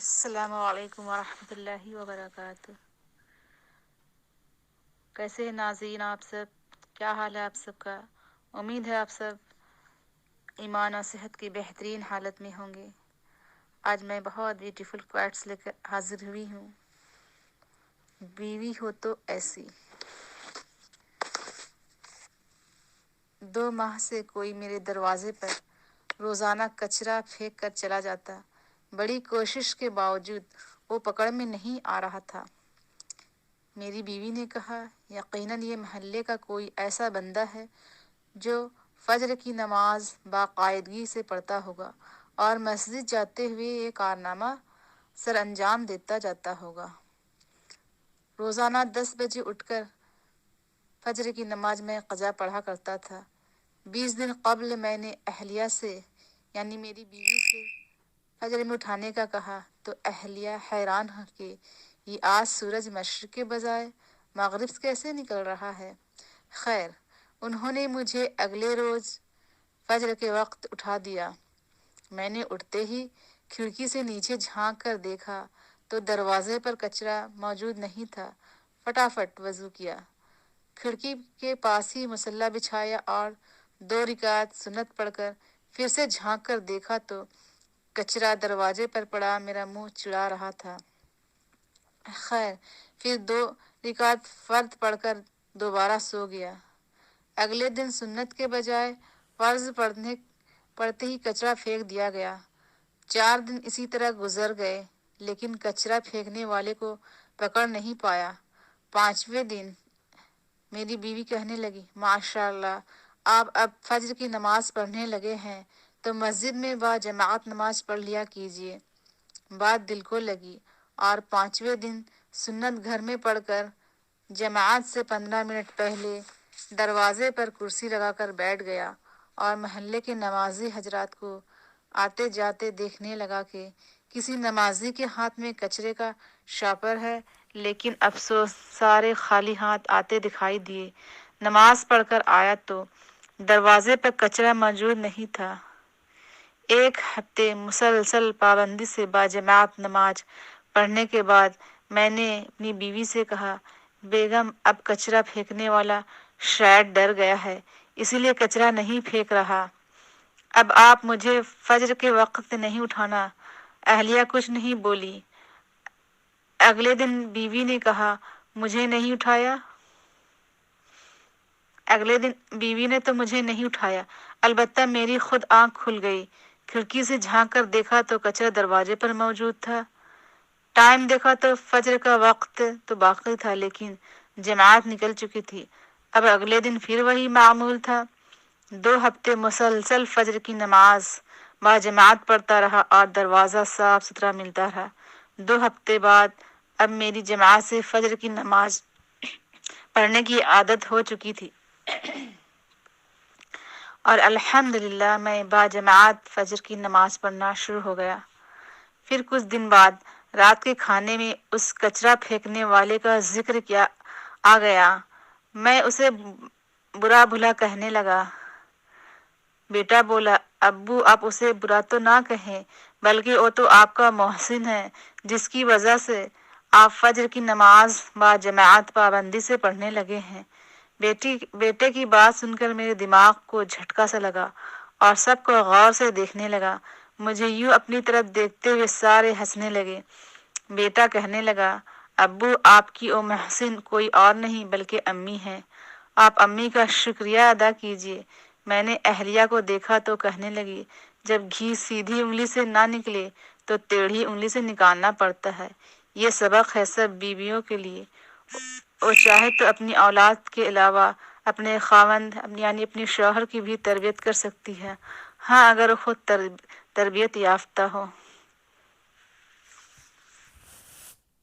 السلام علیکم ورحمۃ اللہ وبرکاتہ۔ کیسے ہیں ناظرین آپ سب؟ کیا حال ہے آپ سب کا؟ امید ہے آپ سب ایمان اور صحت کی بہترین حالت میں ہوں گے۔ آج میں بہت بیوٹیفل کوٹس لے کر حاضر ہوئی ہوں۔ بیوی ہو تو ایسی۔ 2 ماہ سے کوئی میرے دروازے پر روزانہ کچرا پھینک کر چلا جاتا۔ بڑی کوشش کے باوجود وہ پکڑ میں نہیں آ رہا تھا۔ میری بیوی نے کہا، یقیناً یہ محلے کا کوئی ایسا بندہ ہے جو فجر کی نماز باقاعدگی سے پڑھتا ہوگا اور مسجد جاتے ہوئے یہ کارنامہ سر انجام دیتا جاتا ہوگا۔ روزانہ 10 بجے اٹھ کر فجر کی نماز میں قضا پڑھا کرتا تھا۔ 20 دن قبل میں نے اہلیہ سے یعنی میری بیوی سے فجر میں اٹھانے کا کہا تو اہلیہ حیران ہے کہ یہ آج سورج مشرق کے بجائے مغرب سے کیسے نکل رہا ہے۔ خیر، انہوں نے مجھے اگلے روز فجر کے وقت اٹھا دیا۔ میں نے اٹھتے ہی کھڑکی سے نیچے جھانک کر دیکھا تو دروازے پر کچرا موجود نہیں تھا۔ فٹافٹ وضو کیا، کھڑکی کے پاس ہی مصلی بچھایا اور 2 رکعت سنت پڑھ کر پھر سے جھانک کر دیکھا تو کچرا دروازے پر پڑا میرا منہ چڑا رہا تھا۔ خیر، پھر 2 رکعت فرض پڑھ کر دوبارہ سو گیا۔ اگلے دن سنت کے بجائے فرض پڑھتے ہی کچرا پھینک دیا گیا۔ 4 دن اسی طرح گزر گئے لیکن کچرا پھینکنے والے کو پکڑ نہیں پایا۔ 5ویں دن میری بیوی کہنے لگی، ماشاءاللہ، آپ اب فجر کی نماز پڑھنے لگے ہیں تو مسجد میں با جماعت نماز پڑھ لیا کیجیے۔ بات دل کو لگی اور 5ویں دن سنت گھر میں پڑھ کر جماعت سے 15 منٹ پہلے دروازے پر کرسی لگا کر بیٹھ گیا اور محلے کے نمازی حضرات کو آتے جاتے دیکھنے لگا کہ کسی نمازی کے ہاتھ میں کچرے کا شاپر ہے، لیکن افسوس سارے خالی ہاتھ آتے دکھائی دیے۔ نماز پڑھ کر آیا تو دروازے پر کچرا موجود نہیں تھا۔ 1 ہفتے مسلسل پابندی سے باجماعت نماز پڑھنے کے بعد میں نے اپنی بیوی سے کہا، بیگم، اب کچرا پھینکنے والا شاید ڈر گیا ہے، اسی لیے کچرا نہیں پھینک رہا۔ اب آپ مجھے فجر کے وقت نہیں اٹھانا۔ اہلیہ کچھ نہیں بولی۔ اگلے دن بیوی نے کہا، مجھے نہیں اٹھایا۔ اگلے دن بیوی نے تو مجھے نہیں اٹھایا، البتہ میری خود آنکھ کھل گئی۔ کھڑکی سے جھانک کر دیکھا تو کچرا دروازے پر موجود تھا۔ ٹائم دیکھا تو فجر کا وقت تو باقی تھا لیکن جماعت نکل چکی تھی۔ اب اگلے دن پھر وہی معمول تھا۔ 2 ہفتے مسلسل فجر کی نماز باجماعت پڑھتا رہا اور دروازہ صاف ستھرا ملتا رہا۔ 2 ہفتے بعد اب میری جماعت سے فجر کی نماز پڑھنے کی عادت ہو چکی تھی اور الحمدللہ میں باجماعت فجر کی نماز پڑھنا شروع ہو گیا۔ پھر کچھ دن بعد رات کے کھانے میں اس کچرا پھینکنے والے کا ذکر آ گیا۔ میں اسے برا بھلا کہنے لگا۔ بیٹا بولا، ابو آپ اسے برا تو نہ کہیں، بلکہ وہ تو آپ کا محسن ہے جس کی وجہ سے آپ فجر کی نماز باجماعت پابندی سے پڑھنے لگے ہیں۔ بیٹے کی بات سن کر میرے دماغ کو جھٹکا سا لگا اور سب کو غور سے دیکھنے لگا۔ مجھے یوں اپنی طرف دیکھتے ہوئے سارے ہنسنے لگے۔ بیٹا کہنے لگا، ابو آپ کی وہ محسن کوئی اور نہیں بلکہ امی ہیں، آپ امی کا شکریہ ادا کیجیے۔ میں نے اہلیہ کو دیکھا تو کہنے لگی، جب گھی سیدھی انگلی سے نہ نکلے تو ٹیڑھی انگلی سے نکالنا پڑتا ہے۔ یہ سبق ہے سب بیویوں کے لیے۔ وہ چاہے تو اپنی اولاد کے علاوہ اپنے خاوند یعنی اپنے شوہر کی بھی تربیت کر سکتی ہے، ہاں اگر وہ خود تربیت یافتہ ہو۔